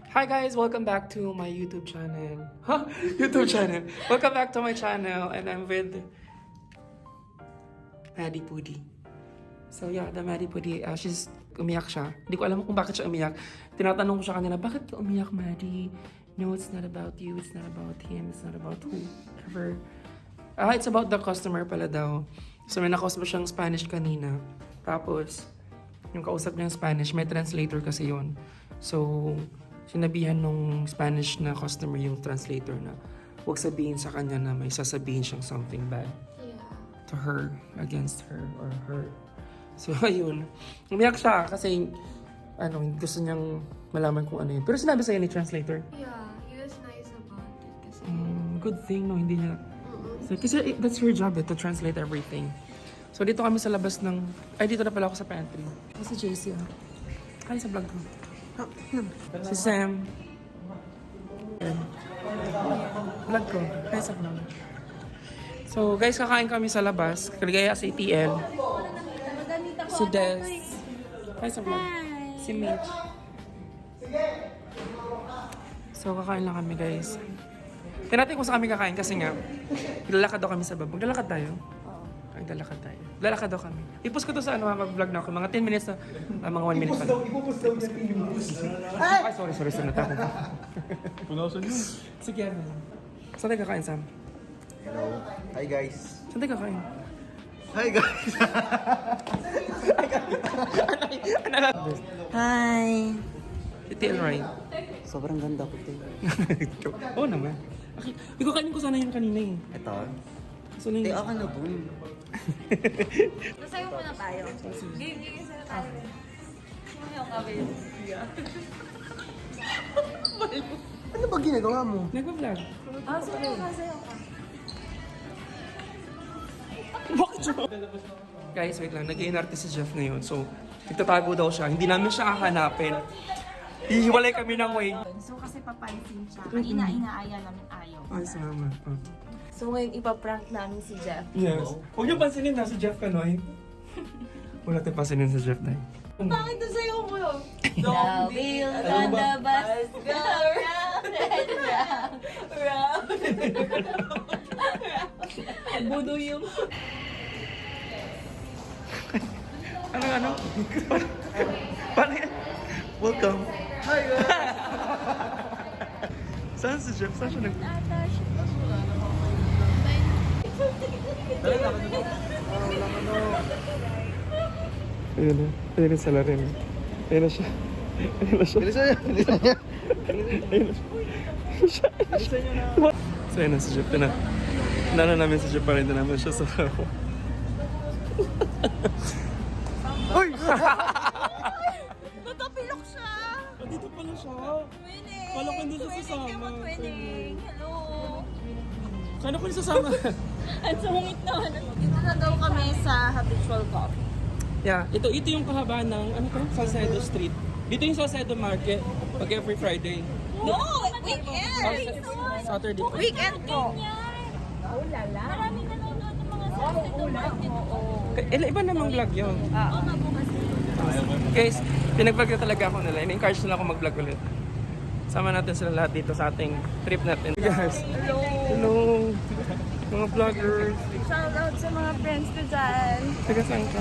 Hi guys, welcome back to my YouTube channel. Huh? YouTube channel. Welcome back to my channel and I'm with Maddie Pudi. So yeah, the Maddie Pudi, she's umiyak siya. Hindi ko alam kung bakit siya umiyak. Tinatanong ko siya kanina, bakit ka umiyak, Maddie? No, it's not about you, it's not about him, it's not about whoever. It's about the customer pala daw. So may nakausap siyang Spanish kanina. Tapos, yung kausap niyang Spanish, may translator kasi yun. So, sinabihan nung Spanish na customer yung translator na huwag sabihin sa kanya na may sasabihin siyang something bad to her, against her, or her. So, ayun. Umiyak siya kasi gusto niyang malaman kung ano yun. Pero sinabi sa'yo ni translator? Yeah, he was nice about it kasi... Good thing, no? Hindi niya... So, kasi that's her job, to translate everything. So, dito kami sa labas ng... Ay, dito na pala ako sa pantry. Si JC, Kaya sa vlog ko. Si Sam. Vlog ko. Kaya sa vlog. So, guys, kakain kami sa labas. Kaligaya sa ATL. Si Des. Kaya sa vlog. Si Mitch. So, kakain lang kami, guys. Tignan natin kung saan kami kakain kasi nga, lalakad daw kami sa baba. Maglalakad tayo? Oo. Lalakad tayo. Lalakad daw kami. I-post ko to sa mag-vlog na ako. Mga 10 minutes na, mga 1 minute pa lang. Ipopost daw niya pinupost. Ay, sorry, natako ko. Punasan yun. Sige, ano. Saan tayo kakain, Sam? Hello. Hi guys. Saan tayo kakain? Hi guys. Hi! Si Elroy. Sobrang ganda ko ito. Oo naman. Okay. Ikaw ko sana yun kanina eh. Ito? So, na Ito yun. ako na po. Nasayo muna tayo. Gigigil sila tayo. Sumayaw ka ba yun? Ano ba ginagawa mo? Nagpa-vlog. Sayo ka. Bakit siya? Guys, wait lang. Nag-iinarte si Jeff ngayon. So, nagtatago daw siya. Hindi namin siya hahanapin. Hihiwalay kami ng way. So kasi papansin siya. Kanina inaaya namin ayaw. Ay, salamat. So ngayon ipaprank namin si Jeff. Yes. Huwag niyo pansinin na si Jeff Kanoy. Huwag natin pansinin si Jeff na yun. Bakit nasayo mo yun? The wheel on the bus go round and round, round and round. Budo yung... Ano? Paano yan? Welcome. Hi guys. Saan si Jeff? Saan siya nag... Ayun na. Ayun na sa larin. Ayun na siya. Ayun na siya. Bilisan niya. Bilisan niya. Ayun na siya. Bilisan niyo na. So ayun na si Jeff. Tinana namin si Jeff pa rin. Naman siya sa... Uy! Natapilok siya! Dito pala siya. Winning! Kala ko hindi siya sasama. Winning ka mag-winning! Hello! Sana ko yung sasama. Ang sungit naman. Dito na daw kami sa habitual coffee. Yeah, ito yung kahabaan ng, Salcedo Street. Dito yung Salcedo Market, pag every Friday. Wow! Weekend! Saturday po. Weekend po! Oh, lala! Maraming nanonood ng mga Salcedo Market. Iba namang vlog yun. Oo, mabukas. Guys, pinag-vlog na talaga ako nila. In-encourage nila ako mag-vlog ulit. Sama natin sila lahat dito sa ating trip natin. Guys, hello! Mga vloggers. Shout out sa mga friends ko dyan. Taga saan ka?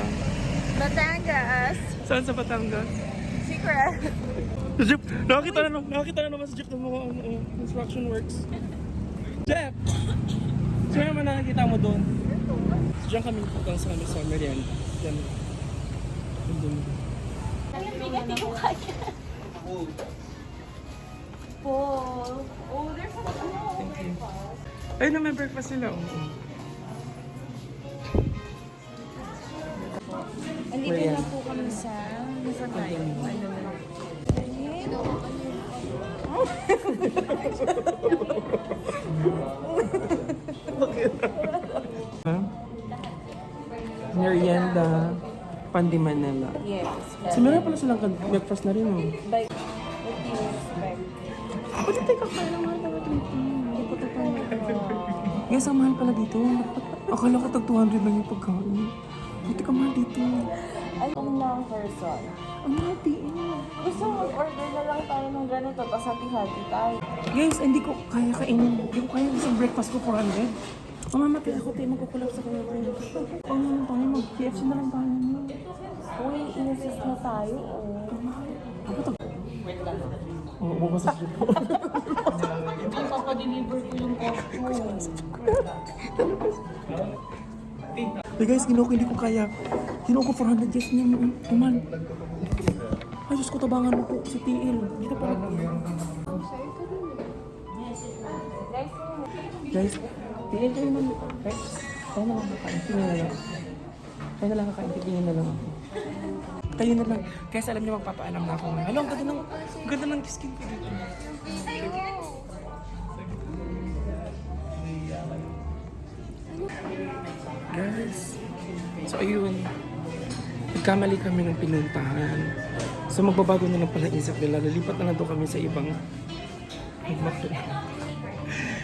Batangas. Saan sa Batangas? Secret. Si Jeff! Nakakita na naman si Jeff ng mga construction works. Jeff! Sino naman nakakita mo doon? Diyan kami pupunta sa merienda. Diyan. Bigat yung kanya. Paul. Oh, there's a Ay, may breakfast sila. Andito na po kami sa tayo. Merienda. Pandi Manila. Yes. So, meron pala silang breakfast na rin, By what do you expect? Pwede tayo kakain ng mga tawa dito. Hindi po ito pang Guys, ang mahal pala dito. Akala ko tag 200 lang yung pagkain. Buti ka mahal dito. Ay, lang person. Mati. Gusto mo mag-order na lang tayo ng ganito, tapos hati-hati tayo. Guys, hindi ko kaya kainin. Hindi ko kaya isang breakfast ko 400. Mamamati ako tayo, magkukulap sa kanya. Ano naman tayo, mag-KFC na lang tayo. Uy, insist na tayo, oh. Ako to. Oo, bukas sa strip po. Papadeliver ko yung cost mo. Hey guys, ginoo ko, hindi ko kaya. Ginoo ko 400 guys niya. Uman. Ay, Diyos ko, tabangan mo po si TL. Dito pa rin. Guys, TL kayo naman. Guys, tayo na lang kakain. Tingin na lang. Tayo na lang kakain. Tingin na lang ako. Tayo na lang. Kaya alam niyo, magpapaalam na ako. Hello, ang ganda ng skin ko dito. Guys, so ayun. Nagkamali kami ng pinuntahan. So magbabago na lang pala isip nila. Lilipat na lang doon kami sa ibang magmakdo.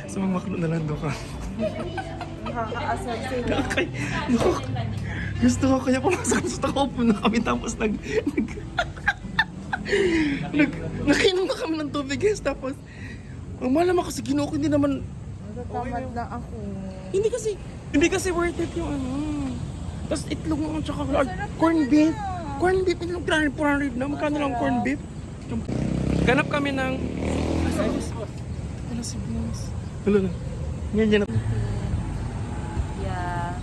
So magmakdo na lang doon kami. Nakaka-asar sila. Okay. Gusto ko kaya pumasok sa takaupo na kami tapos nakinom na kami ng tubig guys tapos ang malam ako kasi ginoo ko hindi naman Natatamad na ako. hindi kasi worth it yung ano. Tapos itlog mo at saka corn beef. Corn beef itlog 400 na. Magkano lang corn beef? Ganap kami ng si Boss. Wala na. Ngayon na. Yeah.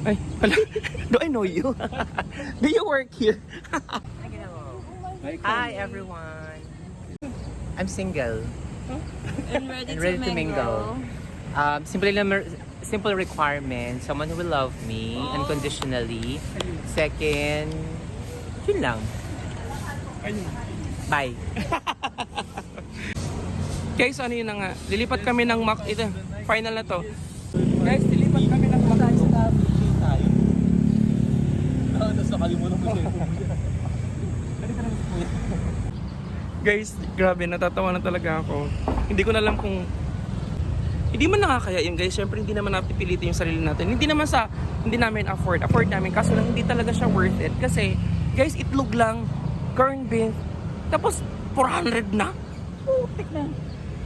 Ay, pala. Do I know you? Do you work here? Hi everyone. I'm single And ready, and ready to mingle. Simple requirement, someone who will love me unconditionally. Second, yun lang. Bye. Guys, ano yun na nga? Lilipat kami ng Mac. Ito, final na to. Guys, lilipat kami ng Mac. Tapos nakalimutan mo siya. Guys, grabe, natatawa na talaga ako. Hindi ko na alam kung... Hindi man nakakaya yun guys. Siyempre, hindi naman natin pilitin yung sarili natin. Hindi naman sa... Hindi namin afford. Afford namin. Kaso lang, hindi talaga siya worth it. Kasi, guys, itlog lang. Corn beef. Tapos, 400 na. Putik na.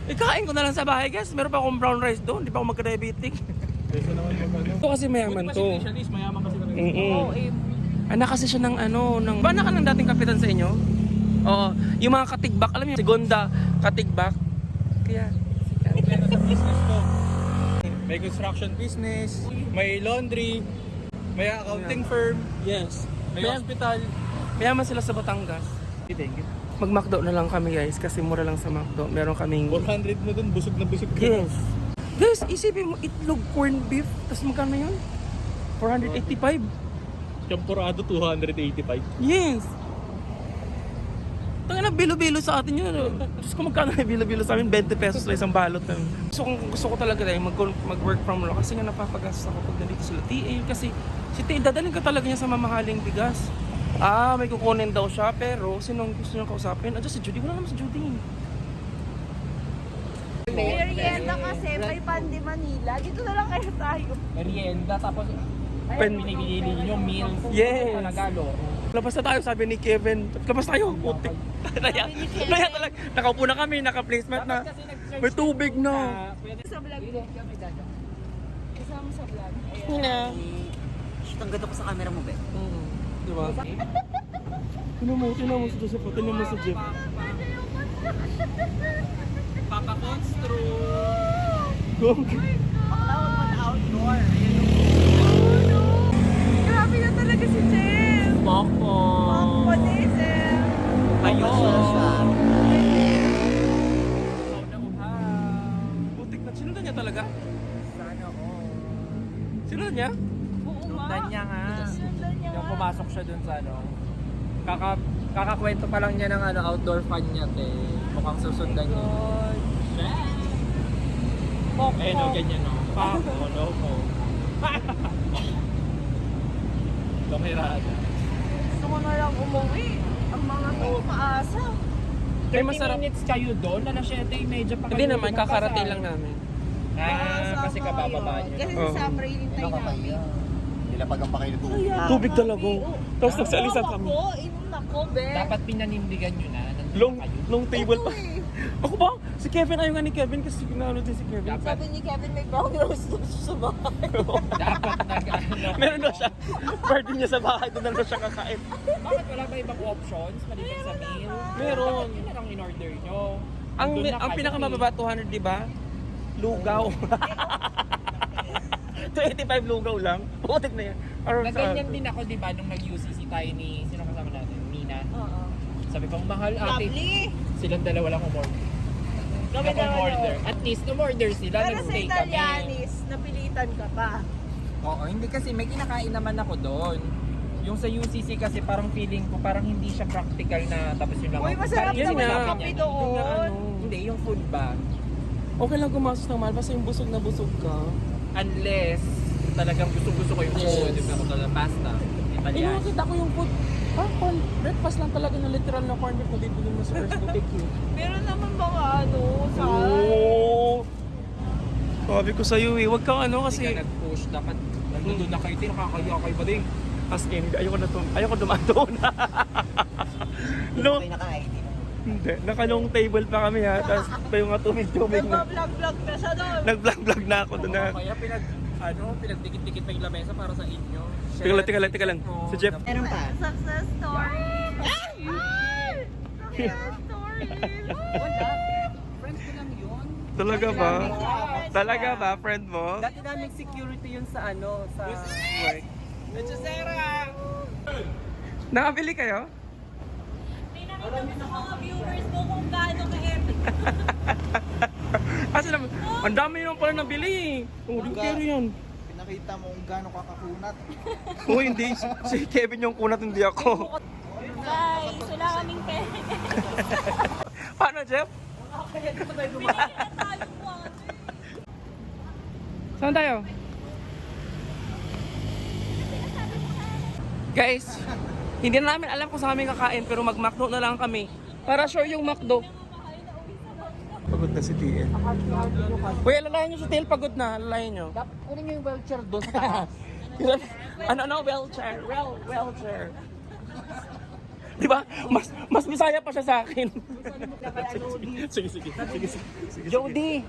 Ikain ko na lang sa bahay guys. Meron pa akong brown rice doon. Hindi pa ako magka-diabetic. Kesa naman magano. Ito kasi mayaman to. Mayaman kasi talaga. Oo, eh. Anak kasi siya ng ano, ng... Ba anak ka ng dating kapitan sa inyo? Oo. Yung mga katigbak, alam niyo, segunda katigbak. Kaya... Business ko. May construction business, may laundry, may accounting firm, Yes. may hospital. Mayaman sila sa Batangas. Thank you. Mag-McDo na lang kami guys kasi mura lang sa McDo. Meron kaming... 400 na dun, busog na busog ka. Yes. Guys, isipin mo itlog corn beef. Tapos magkano yun? 485. Champurado 285. Yes. Tanga na bilo-bilo sa atin yun. Diyos ko magkano na bilo-bilo sa amin? 20 pesos na isang balot. Gusto ko talaga dahil mag-work from home kasi nga napapagastos ako pag nandito sila TA. Kasi si TA, dadalhin ka talaga niya sa mamahaling bigas. May kukunin daw siya pero sinong gusto niyang kausapin? Diyan si Judy. Wala naman si Judy. Merienda kasi, may Pandi Manila. Dito na lang kayo tayo. Merienda, tapos binibili niyo meals. Yes. Panagalo. Labas na tayo, sabi ni Kevin. Labas tayo, putik. Naya talaga. Nakaupo na kami, naka-placement na. May tubig na. Sa vlog mo. Kasama sa vlog. Ayan. Ina. Shit, ang ganda ko sa camera mo, be. Diba? Tinan mo si Joseph. Tinan mo si Jeff. Papa Constro. Outdoor. Grabe na talaga si Jeff. Moko. Ako din, Jeff. Ayun. Putik na. Sinundan niya talaga? Sana all. Sinundan niya? Oo nga. Sundan niya nga. Sundan niya Yung nga. pumasok siya dun sa ano. Kakakwento pa lang niya ng ano, outdoor fun niya, te. Mukhang susundan niya. Eh, no, ganyan, no. Pako, no, po. Kamerahan. Gusto ko na lang umuwi. Ang mga to, paasa. 30 masarap. minutes kayo doon, alas 7:30 pa kayo. Hindi naman, lumabas, kakarating ah. lang namin. Kasi kabababa niyo. Kasi Oo. sa summer, hinintay namin. Nilapagan pa kayo ng tubig. Kaya Tubig nga, talaga. Bi, oh. Tapos nagsalisan kami. Ako, nako, be. Dapat pinanindigan nyo na. Nandun Long, kayo. long table pa. eh. Ako ba? Si Kevin, ayaw nga ni Kevin kasi pinano din si Kevin. Dapat, Sabi ni Kevin, may brown rose doon sa bahay. dapat Meron daw siya. Birthday niya sa bahay, doon na daw siya kakain. Bakit wala ba ibang options maliban sa meal? Meron. Yun na lang in-order nyo. Ang, Nandun na ang kayo pinakamababa, 200, di ba? Lugaw. 285 lugaw lang. Putik na yan. Or, Na ganyan din ako, di ba, nung nag-UCC tayo ni, sino kasama natin? Nina. Oo. Sabi ko, mahal ate. Lovely. Silang dalawa lang umorder. Kami Ako na umorder. At least umorder sila, Pero sa nag-stay kami. Italianis, napilitan ka pa. Oo, hindi kasi may kinakain naman ako doon. Yung sa UCC kasi parang feeling ko parang hindi siya practical na tapos yun lang. Uy, masarap Yun naman nga. ang kape doon. Hindi, yung food ba? Okay lang gumastos ng mahal, basta yung busog na busog ka. Unless talagang gusto ko yung food, yung ako talaga pasta, Italian. Nakita ko yung food. Corn, breakfast lang talaga na literal na corn beef na dito mo sa first boutique yun. Meron naman mga sa... Oo. Sabi ko sa'yo eh, wag kang ano Kasi kasi... nag-push, dapat nandun na kayo, nakakaya kayo ba din? As in, ayoko dumaan doon. No, May nakain. hindi. Naka-long table pa kami ha. Tapos pa yung mga tumig-tumig na. Nagpa-vlog-vlog na siya doon. Nag-vlog na ako doon na. Kaya pinagdikit-dikit pa yung lamesa para sa inyo. Teka lang. Si Jeff. Meron pa. Success story. Success story. Friends ko lang yun. Talaga ba? Talaga ba, friend mo? Dati naming security yun sa sa work. Medyo Sarah! Nakabili kayo? Tingnan mo sa mga viewers mo kung gaano ka-epic. Kasi naman, ang dami naman pala nabili. Oh, di kero yan. Pinakita mo kung gaano kakakunat. Oh, hindi. Si Kevin yung kunat, hindi ako. Guys, wala kaming pera. Paano, Jeff? Saan tayo? Guys, hindi na namin alam kung saan kami kakain pero mag-McDo na lang kami. Para sure yung McDo. Pagod na si TL. Uy, alalayan nyo si TL, pagod na. Alalayan nyo. Dapat kunin nyo yung wheelchair doon sa taas. Ano, wheelchair? Wheelchair. Di ba? Mas bisaya pa siya sa akin. Sige. Jody!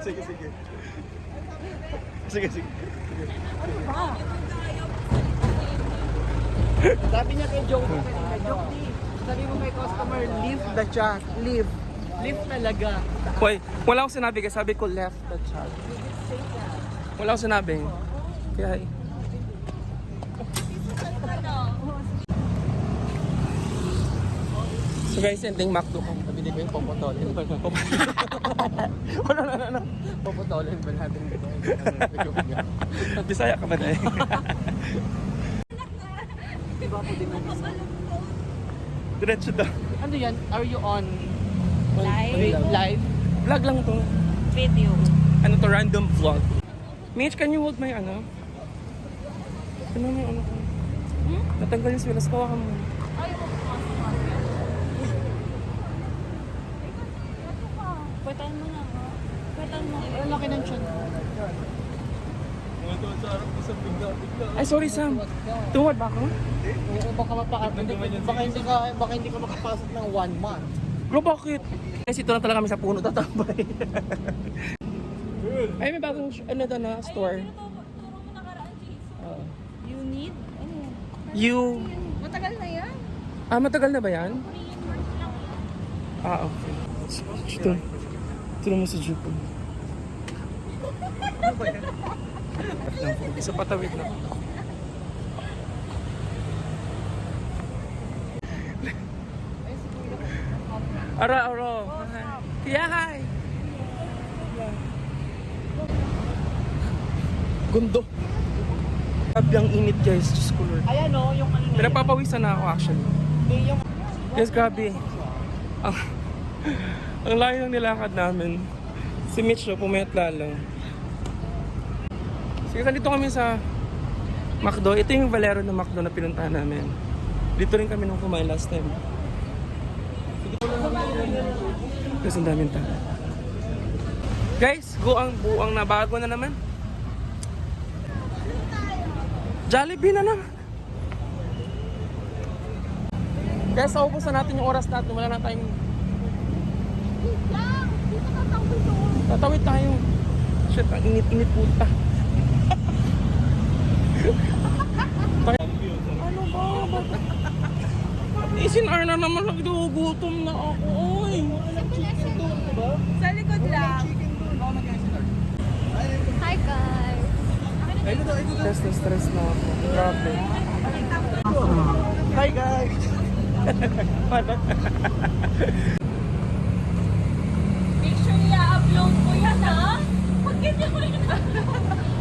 Sige. Sabi niya kay Jody, Jody, sabi mo may customer, leave the chat. Leave. Leave talaga. Hoy, wala akong sinabi kasi sabi ko left the chat. Wala akong sinabi. Kaya, so guys, ending McDo ko. Nabili ko yung popotolin. Ano. Popotolin ba natin dito? Bisaya ka ba na eh? Diretso daw. Ano yan? Are you on Live. live? Vlog lang to. Video. Ano to, random vlog. Mitch, can you hold my ano? Ano mo yung ano ko? Natanggal yung swilas ko, hawakan mo. Pwetan mo na. Pwetan mo. Ang laki ng chan. Ay, sorry Sam. Tumad ba ako? Oo, baka hindi ka makapasok ng 1 month. Bro, bakit? Kasi ito lang talaga kami sa puno tatambay. Ay, may bagong ano doon na store. You need? Ano yan? You... Matagal na yan. Matagal na ba yan? Korean word lang. Okay. Ito. Ito naman si Jeep. Isa patawid na. Ara. Yeah, hi. Gundo. Grabe ang init guys, Diyos ko Lord. Ayan o, yung ano na Pinapapawisan na ako actually. yung Yes, grabe. Ang layo ng nilakad namin. Si Mitch pumayat lalo. Sige, dito kami sa McDo. Ito yung Valero na McDo na pinuntahan namin. Dito rin kami nung kumain last time. Kasi ang daming tao. Guys, buang na bago na naman. Jollibee na naman. Kaya sa ubos na natin yung oras natin, wala na tayong... Tatawid tayo. Shit, ang init-init puta. Ano ba? Isin Arna naman, nagdugutom na ako. Oy. Sa likod lang. Hi guys. Stress na ako. Grabe. Hi guys! Make sure i-upload ko yan ha. Pag ganyan ko yun.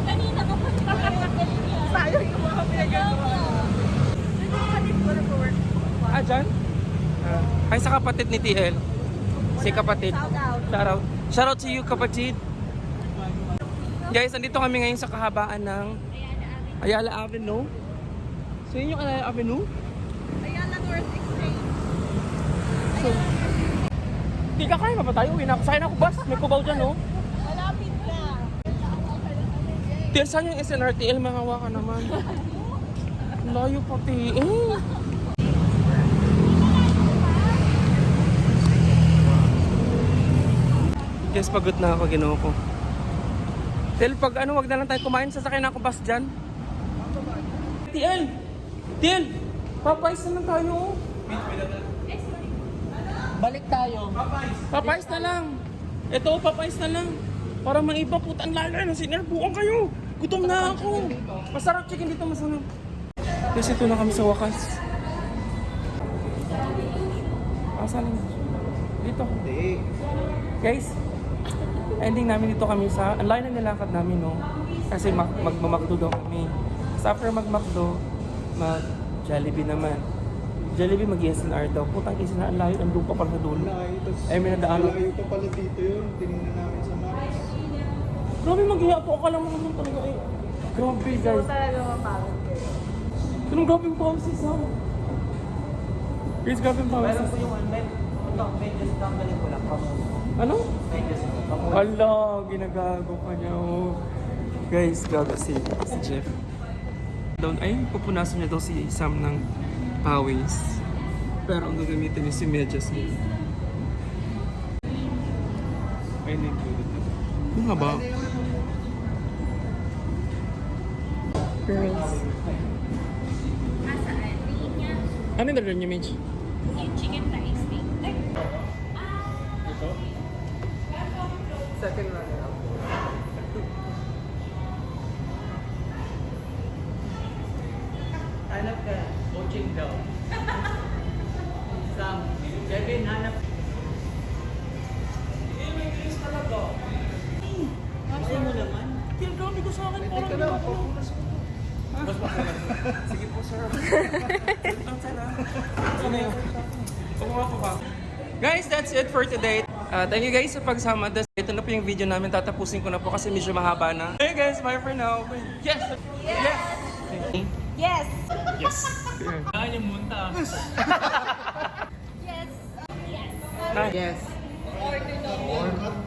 Kanina ka pa ganyan. Sayang yung mga pinagagawa. Ah, dyan? Ay, sa kapatid ni TL. Si kapatid. Shout out. Shoutout. Shoutout to you, kapatid. Guys, andito kami ngayon sa kahabaan ng Ayala Avenue. So, yun yung Ayala Avenue. Ayala North Exchange. So, di ka kaya ba tayo? Uwi na ako. Sakay na ako bus. May kubaw dyan, oh. Malapit na. TL, saan yung SNRTL? Mangawa ka naman. Layo pati. Guys, pagod na ako. Ginoo ko. TL, pag ano, wag na lang tayo kumain. Sasakay na ako bus dyan. TL! TL! Papais na lang tayo. Oh. Balik tayo. Papais na lang. Ito, papais na lang. Para maiba putan lalo na sinerbukan kayo. Gutom na ako. Masarap chicken dito, masarap. Guys, ito na kami sa wakas. Asa lang? Dito. Guys, ending namin dito kami sa... Ang layo na nilakad namin, no? Kasi magmamakdo daw kami. So after magmakdo, mag-Jollibee naman. Jollibee mag-SNR daw. Putang SNR, ang layo. Ang lupa pala sa dulo. Eh, may nadaanan. Malayo pa pala dito yun. Tinignan namin sa maps. Grabe mag-iya po. Akala mo naman talaga eh. Grabe guys. Talaga mapagod. Anong grabe yung pauses ha? Guys, grabe yung pauses. Meron po yung one bed. Just tanggalin ko lang. Ano? Hala, ginagago ka niya oh. Guys, gago si Jeff. Doon, ay, pupunasan niya daw si Sam ng pawis. Pero ang gagamitin niya si medyas niya. Ay, included na. Ano nga ba? Girls. Ano yung dala niya, Mitch? Yung chicken rice steak. Second runner up. Hanap ka. Coaching daw. Sam. Kevin, hanap. May Chris talaga. Kasi mo naman. Kinagamit ko sa akin. Parang Teka lang, papunas mo. Sige po, sir. Guys, that's it for today. Thank you guys sa pagsama. Ito na po yung video namin. Tatapusin ko na po kasi medyo mahaba na. Hey guys, bye for now. Yes! Yes! Yes! Yes! Yes! Yes. Or no.